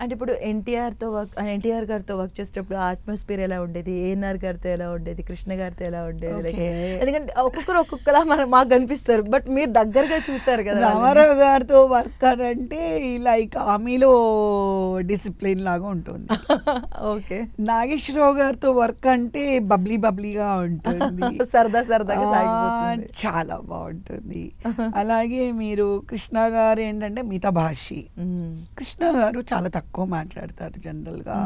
అంటే ఇప్పుడు ఎన్టీఆర్ గారితో వర్క్ చేసేటప్పుడు అట్మాస్ఫియర్ ఎలా ఉండేది, ఏఎన్ఆర్ గారితో ఎలా ఉండేది, కృష్ణ గారితో ఎలా ఉండేది? లైక్ ఎందుకంటే ఒక్కొక్కలా మాకు కనిపిస్తారు, బట్ మీరు దగ్గరగా చూసారు కదా. రామారావు గారితో వర్క్ అంటే లైక్ ఆమెలో డిసిప్లిన్ లాగా ఉంటుంది. ఓకే. నాగేశ్వరరావు గారితో వర్క్ అంటే బబ్లీగా ఉంటుంది, సరదాగా చాలా బాగుంటుంది. అలాగే మీరు కృష్ణ గారు ఏంటంటే మితభాషి. కృష్ణ గారు చాలా తక్కువ మాట్లాడతారు జనరల్గా,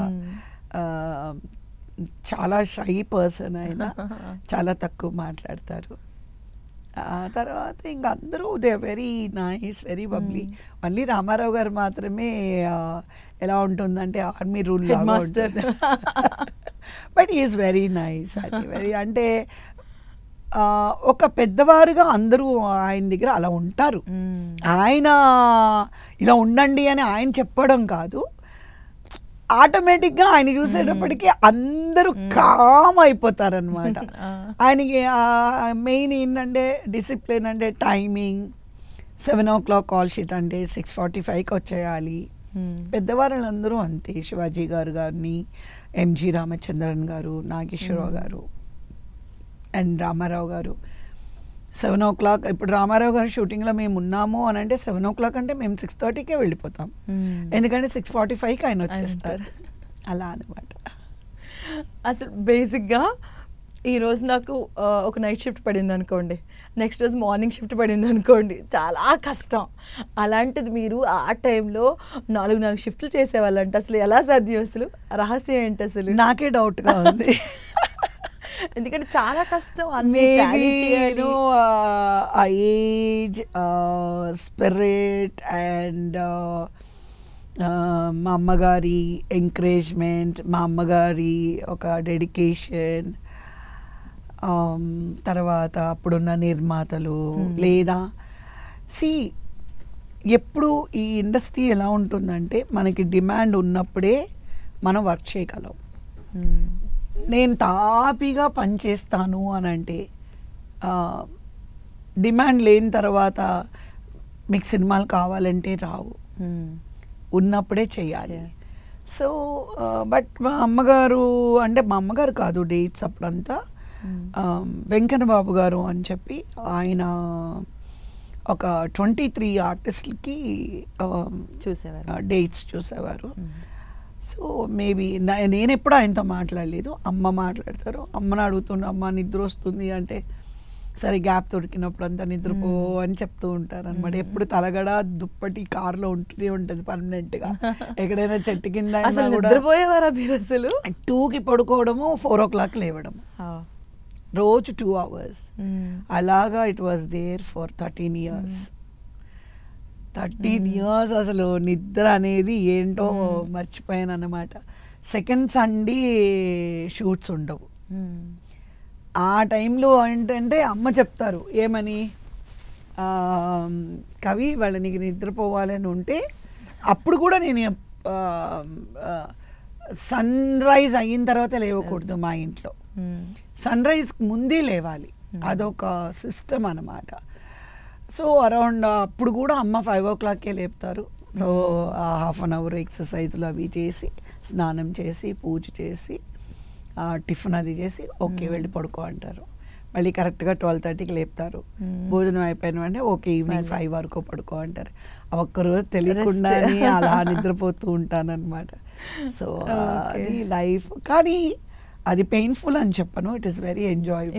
చాలా షై పర్సన్ అయినా చాలా తక్కువ మాట్లాడతారు. తర్వాత ఇంకా అందరూ they very nice, very bubbly. మళ్ళీ రామారావు గారు మాత్రమే ఎలా ఉంటుందంటే ఆర్మీ రూల్ లాగా ఉంటుంది. But is very nice. అంటే ఒక పెద్దవారుగా అందరూ ఆయన దగ్గర అలా ఉంటారు. ఆయన ఇలా ఉండండి అని ఆయన చెప్పడం కాదు, ఆటోమేటిక్గా ఆయన చూసేటప్పటికి అందరూ కామ్ అయిపోతారనమాట. ఆయనకి మెయిన్ ఏంటంటే డిసిప్లిన్, అంటే టైమింగ్ 7 o'clock కాల్ షీట్ అంటే 6:45కి వచ్చేయాలి. పెద్దవాళ్ళందరూ అంతే, శివాజీ గారు కానీ, ఎంజి రామచంద్రన్ గారు, నాగేశ్వరరావు గారు అండ్ రామారావు గారు 7 o'clock. ఇప్పుడు రామారావు గారు షూటింగ్లో మేము ఉన్నాము అని అంటే 7 o'clock అంటే మేము 6:30కే వెళ్ళిపోతాం, ఎందుకంటే 6:45కి ఆయన వచ్చేస్తారు. అలా అనమాట. అసలు బేసిక్గా ఈరోజు నాకు ఒక నైట్ షిఫ్ట్ పడింది అనుకోండి, నెక్స్ట్ రోజు మార్నింగ్ షిఫ్ట్ పడింది అనుకోండి, చాలా కష్టం. అలాంటిది మీరు ఆ టైంలో 4 షిఫ్ట్లు చేసేవాళ్ళంటే అసలు ఎలా సాధ్యం? అసలు రహస్యం ఏంటి అసలు? నాకే డౌట్గా ఉంది. ఎందుకంటే చాలా కష్టం. ఆ ఏజ్, స్పిరిట్ అండ్ మా అమ్మగారి ఎంకరేజ్మెంట్, మా అమ్మగారి ఒక డెడికేషన్, తర్వాత అప్పుడున్న నిర్మాతలు, లేదా ఎప్పుడు ఈ ఇండస్ట్రీ ఎలా ఉంటుందంటే మనకి డిమాండ్ ఉన్నప్పుడే మనం వర్క్ చేయగలం. నేను తాపిగా పనిచేస్తాను అని అంటే డిమాండ్ లేని తర్వాత మీకు సినిమాలు కావాలంటే రావు, ఉన్నప్పుడే చేయాలి. సో బట్ మా అమ్మగారు, అంటే మా అమ్మగారు కాదు డేట్స్ అప్పుడంతా వెంకన్న బాబు గారు అని చెప్పి ఆయన ఒక 23 ఆర్టిస్టులకి చూసేవారు, డేట్స్ చూసేవారు. సో మేబీ నేను ఎప్పుడు ఆయనతో మాట్లాడలేదు, అమ్మ మాట్లాడతారు. అమ్మని అడుగుతుండే, అమ్మ నిద్ర వస్తుంది అంటే సరే గ్యాప్ దొరికినప్పుడు అంతా నిద్రపో అని చెప్తూ ఉంటారు అనమాట. ఎప్పుడు తలగడ దుప్పటి కార్లో ఉంటుంది పర్మనెంట్గా. ఎక్కడైనా చెట్టు కింద నిద్రపోయేవారా మీరు? అసలు 2కి పడుకోవడము, 4 o'clock లేవడం, రోజు 2 hours. అలాగా it was there for 13 years. 13 years అసలు నిద్ర అనేది ఏంటో మర్చిపోయాను అన్నమాట. సెకండ్ సండే షూట్స్ ఉండవు. ఆ టైంలో ఏంటంటే అమ్మ చెప్తారు ఏమని, కవి వాళ్ళ నీకు నిద్రపోవాలని ఉంటే, అప్పుడు కూడా నేను సన్ రైజ్ అయిన తర్వాత లేవకూడదు మా ఇంట్లో, సన్ రైజ్ ముందే లేవాలి, అదొక సిస్టమ్ అన్నమాట. సో అరౌండ్ అప్పుడు కూడా అమ్మ 5 o'clockకే లేపుతారు. సో 1/2 hour ఎక్సర్సైజ్లు అవి చేసి, స్నానం చేసి, పూజ చేసి, టిఫిన్ అది చేసి ఓకే వెళ్ళి పడుకో అంటారు. మళ్ళీ కరెక్ట్గా 12:30కి లేపుతారు. భోజనం అయిపోయిన వెంటనే ఓకే ఈవినింగ్ 5 వరకు పడుకో అంటారు. ఒక్కరోజు తెలియకుండానే అలా నిద్రపోతూ ఉంటానన్నమాట. సో అది లైఫ్. కానీ అది పెయిన్ఫుల్ అని చెప్పను, ఇట్ ఈస్ వెరీ ఎంజాయబుల్.